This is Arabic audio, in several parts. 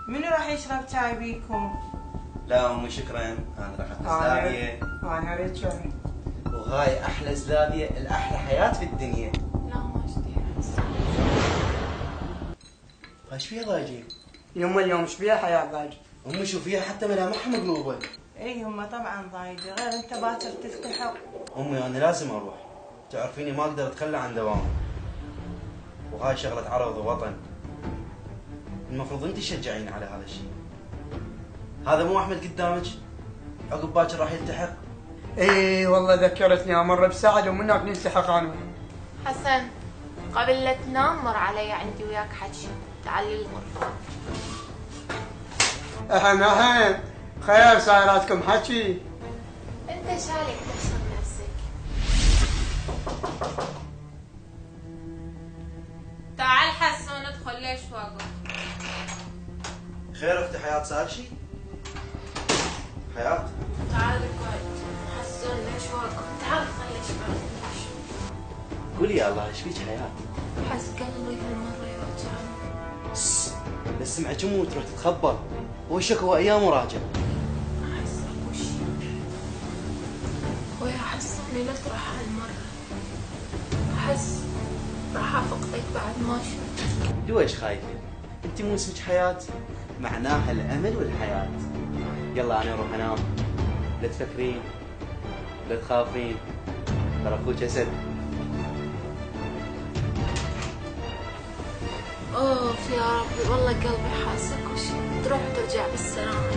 منو راح يشرب شاي بيكم؟ لا امي شكرا، انا راح اخذ زلابيه. انا اريد شاي. وهاي احلى زلابيه، الاحلى حياه في الدنيا. لا ما اشتهي. ايش فيها ضايجين؟ يما اليوم ايش فيها حياة ضايجة؟ امي شوف فيها حتى ملامحها مقلوبه. اي هم طبعا ضايجة، غير انت باكر تستحق. امي انا لازم اروح، تعرفيني ما اقدر اتخلى عن دوامي. وهاي شغله عرض ووطن، المفروض انت تشجعيني على هذا الشيء. هذا مو احمد قدامك، عقب باكر راح يلتحق. اي والله ذكرتني امر بسعد ومن هناك نلتحق انا. حسن قبل لا تنام مر علي عندي وياك حكي، تعال للغرفة. اهم خير سايراتكم حكي. انت شالك تخسر نفسك. تعال حسون ادخل، ليش واقف؟ خير اختي حياه، صار شيء؟ حياه تعال اقعد. حسون ليش واقف؟ تعال خليش بعد. قولي يا الله ايش فيك حياه؟ حس قلبي هالمرة يوجعني. لا سمعك امي تروح تتخبر، وشك هو ايام وراجع. احس اكو شيء. خويا حسوني لا تروح هالمرة، احس راح افقدك بعد ما شفت. ليش خايفه؟ انت مو اسمك حياه، معناها الامل والحياه. يلا انا اروح انام، لا تفكرين لا تخافين، ترى اخوك اسد. اوف يا ربي والله قلبي حاسك وش تروح وترجع بالسلامة.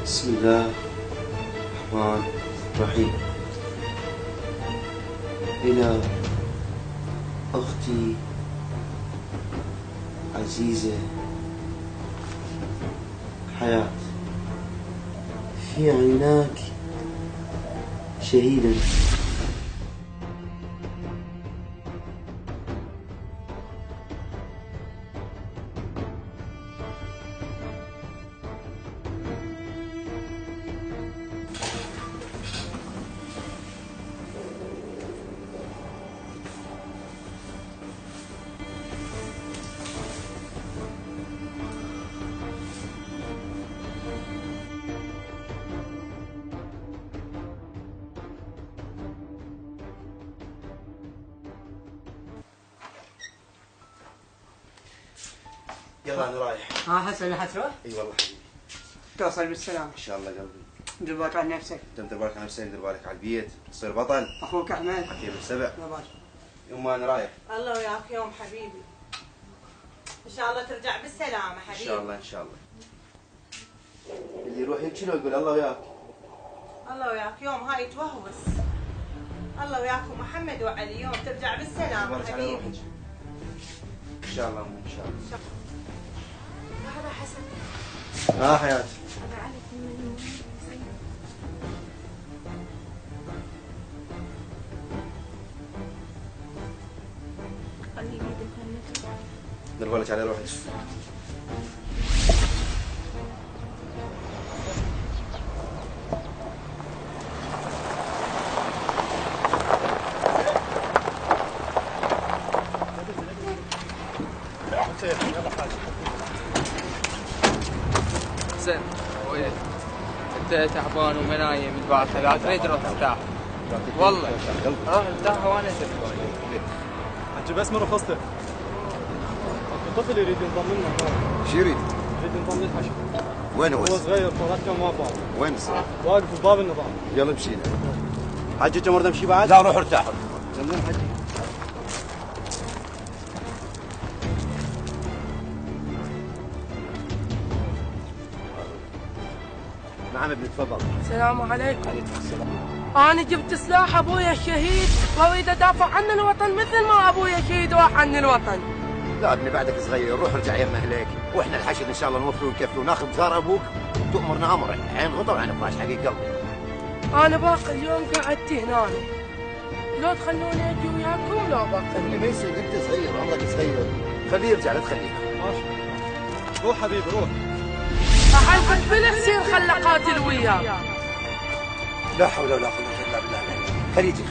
بسم الله الرحمن الرحيم. إلى أختي عزيزة حياة، في عيناك شهيدا. يلا انا رايح. حسن حتروح؟ اي والله حبيبي. توصل بالسلامة ان شاء الله قلبي. دير بالك على نفسك. انت دير بالك على نفسك، دير بالك على البيت، تصير بطل. اخوك احمد. حكي بالسبع. لا باس. يما انا رايح. الله وياك يوم حبيبي. ان شاء الله ترجع بالسلامة حبيبي. ان شاء الله ان شاء الله. اللي يروح يبكي له يقول الله وياك. الله وياك يوم هاي توهوس. الله وياكم محمد وعلي، يوم ترجع بالسلامة تبارك على حبيبي. روحك. ان شاء الله ان شاء الله. هذا حسن. حياة. هذا علي من خلي ايدك هنته. دير بالك على روحك. حسن انت تعبان ومنايم البارحه، لا تريد تروح ترتاح. والله ارتاح وانا حجي بس مرة فصلة. الطفل يريد ينضم لنا. شو يريد؟ يريد ينضم للحشد. وين هو هو؟ صغير طولات كم واقف. وين؟ واقف بباب النظام. يلا مشينا. حجي جمر نمشي بعد؟ لا روح ارتاح. زين حجي. نعم ابني تفضل. السلام عليكم. عليكم السلام. أنا جبت سلاح أبويا الشهيد وأريد أدافع عن الوطن مثل ما أبويا الشهيد واح عن الوطن. لا ابني بعدك صغير، روح ارجع يم اهلك، واحنا الحشد ان شاء الله نوفر ونكفي وناخذ بزار ابوك وتؤمرنا امرك، عين غطا وعين فراش حبيب قلبي. أنا باقي اليوم قعدت هنا. لو تخلوني أجي وياكم لا باقي. ابني ما يصير، انت صغير عمرك صغير، خليه يرجع لا تخليه. ماشي. روح حبيبي روح. أحلفك بنفسي خل قاتل وياك. لا حول ولا قوة الا بالله. خليجي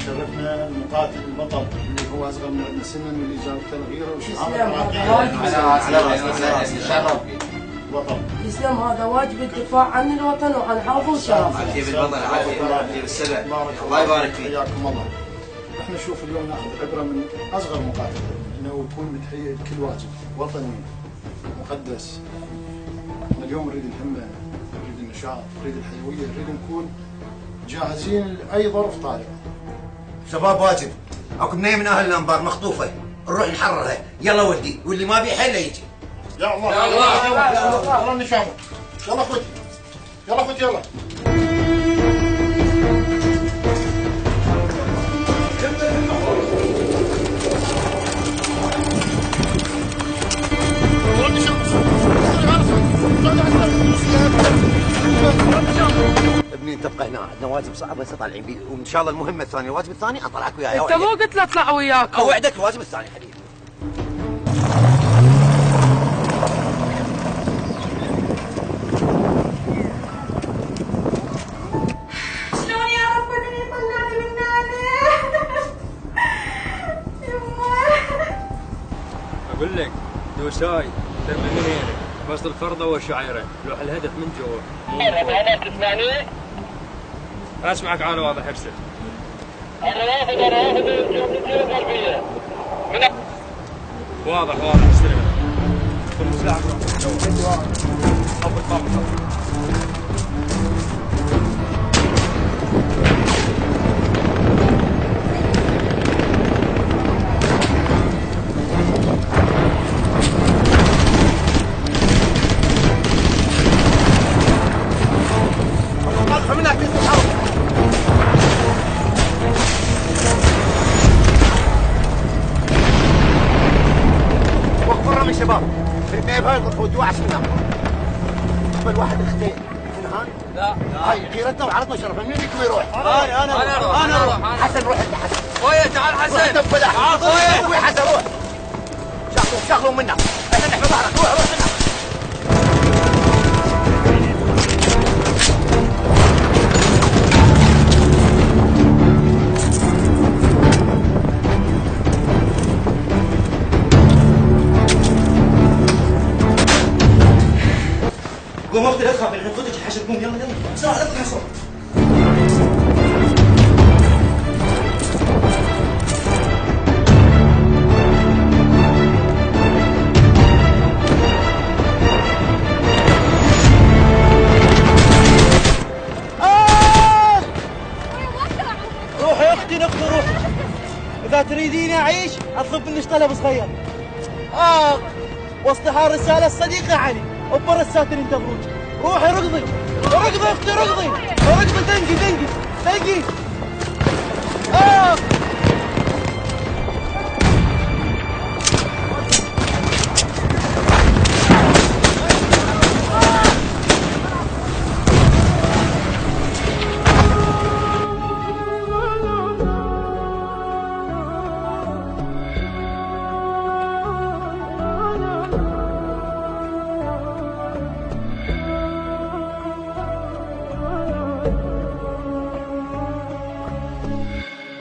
شرفنا المقاتل البطل اللي هو اصغر من عندنا سنا واللي جاب تغييره وشعار بطل. الإسلام هذا واجب الدفاع عن الوطن وعن عرضه وشرفه. عافية بالبطل، عافية بالسبع. الله يبارك فيك. حياكم الله. احنا نشوف اليوم ناخذ عبره من اصغر مقاتل انه يكون متهيئ لكل واجب وطني مقدس. احنا اليوم نريد الهمه، نريد النشاط، نريد الحيويه، نريد نكون جاهزين لاي ظرف طارئ. شباب واجب، اكو بنيه من اهل الانبار مخطوفه، نروح نحررها، يلا ودي، واللي ما بيحل يجي. يا الله يا الله يا الله يلا نشامه. يلا خذ يلا خذ يلا. ابني انت ابقى هنا، عندنا واجب صعب هسه طالعين بيه، وان شاء الله المهمه الثانيه، الواجب الثاني اطلعك وياي. أنت مو قلت له اطلع وياكم؟ اوعدك الواجب الثاني حبيبي. شلون يا رب اني طلعت من هنا؟ يما اقول لك دوساي تم من هنا بس الفرضه والشعيره، لوح الهدف من جوا. انا تسمعني؟ اسمعك على واضح ارسل. انا واخذ الجملتين الغربيه. واضح استلم. كل سلاح ابو شباب الاثنين هاي يضربوا عشان ننام. قبل واحد اختين هان؟ لا هاي غيرتنا وعرضنا شرفنا، مين فيكم يروح؟ انا اروح. حسن روح انت حسن. خويا تعال حسن. تعال خويا. وين حسن روح. شغلوا منا. احنا نحمي ظهرك، روح منا. قوم اختي لا تخافي، الحين خذك الحشر، قوم يلا بسرعه لا تنحصر. روحي اختي روحي. اذا تريديني اعيش اطلب منك طلب صغير. واصلها رساله الصديقه علي وبر الساتر ينتظروك. روحي ركضي اختي ركضي دنقي.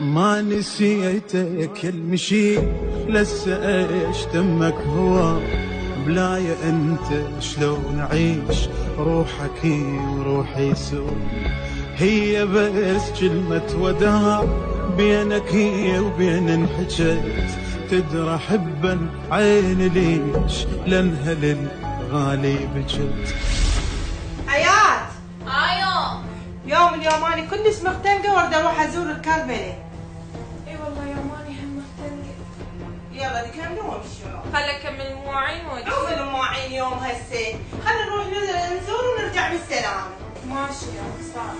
ما نسيتك المشي لسه ايش دمك هو بلايا انت شلون اعيش روحك وروحي سوا هي بس كلمة وداع بينك هي وبين انحجت تدرى حبا عين ليش لانها للغالي بجت. حياة يوم من يوماني كلش مختنقة وارد اروح ازور الكربلة. اي والله يوماني هم مختنقة. يلا دي كملوا وامشوا. خلي اكمل المواعين واجي. عوف المواعين يوم هسه، خلينا نروح نزور ونرجع بالسلامة. ماشي يا صار.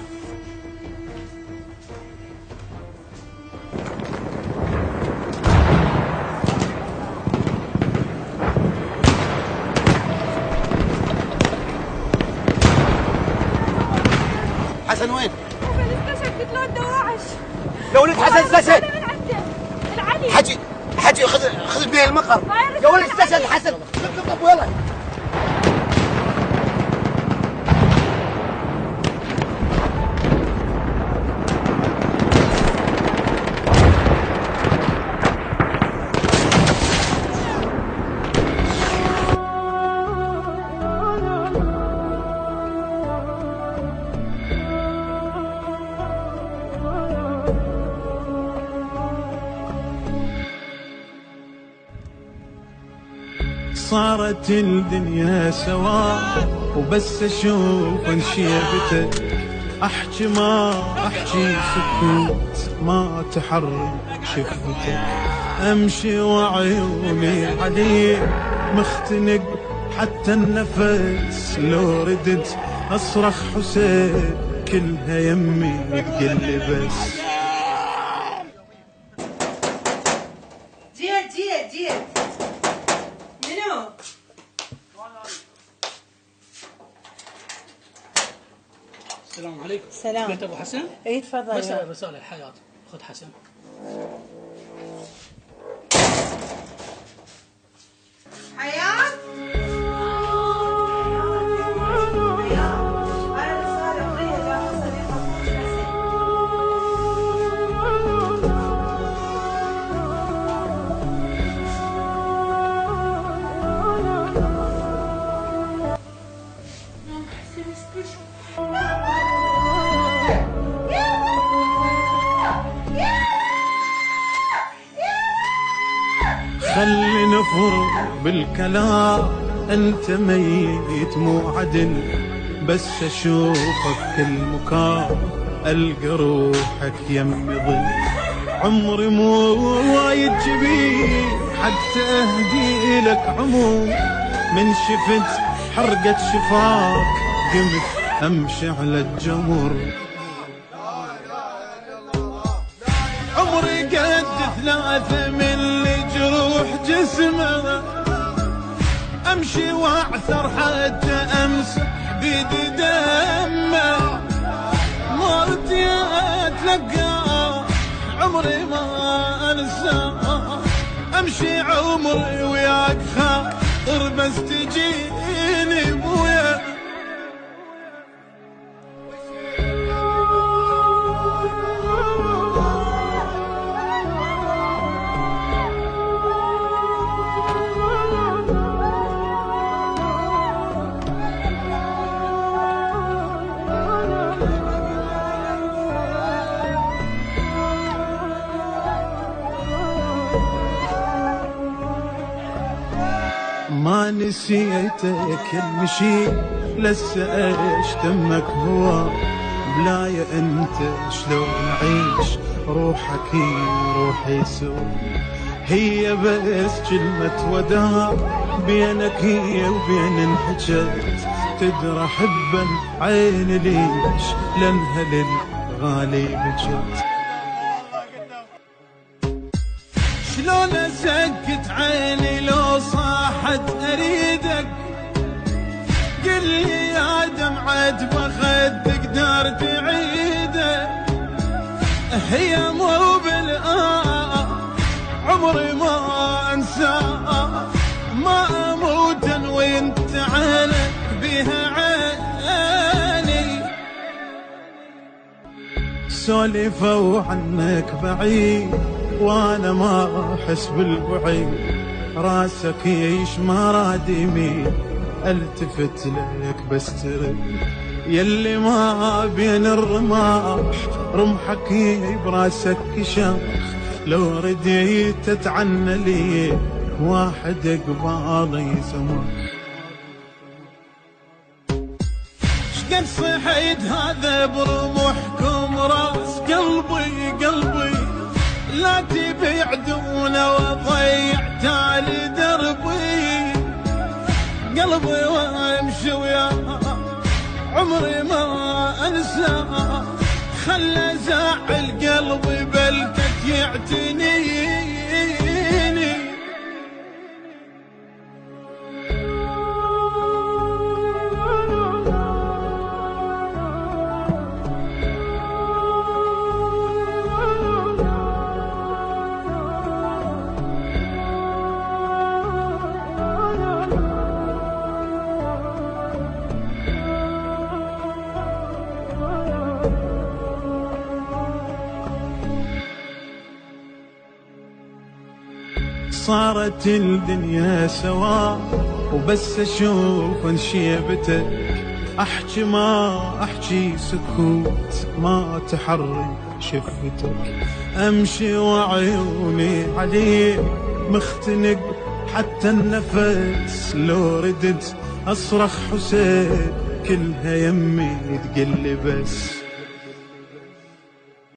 حسن وين؟ استشهد قتلوه الدواعش. يا ولد حسن استشهد. العلي. حجي خذ بيه المقر. يا ولد استشهد حسن. طب يلا. صارت الدنيا سوا وبس اشوف انشيبتك احكي ما احكي سكوت ما تحرك شفتك امشي وعيوني عليك مختنق حتى النفس لو ردت اصرخ حسين كلها يمي تقلي بس جيت منو؟ السلام عليكم. سلام. بيت ابو حسن؟ اي تفضل. رسالة الحياة. خذ حسن. حياة؟ خلي نفرق بالكلام انت ميت مو عدل بس اشوفك كل مكان القى روحك يمي ظل عمري مو وايد جبين حتى اهدي لك عمر من شفت حرقة شفاك قمت امشي على الجمر عمري قد 3 من جروح جسمه امشي واعثر حتى امسح بيدي دمه مرت يا اتلقى عمري ما انسى امشي عمري وياك خاطر بس تجيني بويا ما نسيتك المشي لسه اشتمك هو بلايا انت شلون اعيش روحك هي روحي سوا هي بس كلمة وداع بينك هي وبين انحجت تدرى حبا عيني ليش لانها للغالي بجت شلون اسكت عيني لو صاحت اريدك قل لي يا دمعة بخدك دار تعيدك هي مو عمري ما انسى ما اموت وانت عليك بها عيني سولفوا عنك بعيد وانا ما احس بالبعيد راسك يعيش ما راد يمين التفت لك بس ترد يلي ما بين الرماح رمحك براسك شمخ لو رديت تتعنى لي واحد قبالي سمح شقد صحيت هذا برمحكم راس قلبي لا تبيع دونه وضيعت قلبي وامشي وياه عمري ما انساه، خلى زعل قلبي بلتك يعتنيني. صارت الدنيا سوا وبس اشوف انشيبتك، احكي ما احكي سكوت ما تحرك شفتك، امشي وعيوني عليك مختنق حتى النفس، لو ردت اصرخ حسين كلها يمي تقلي بس.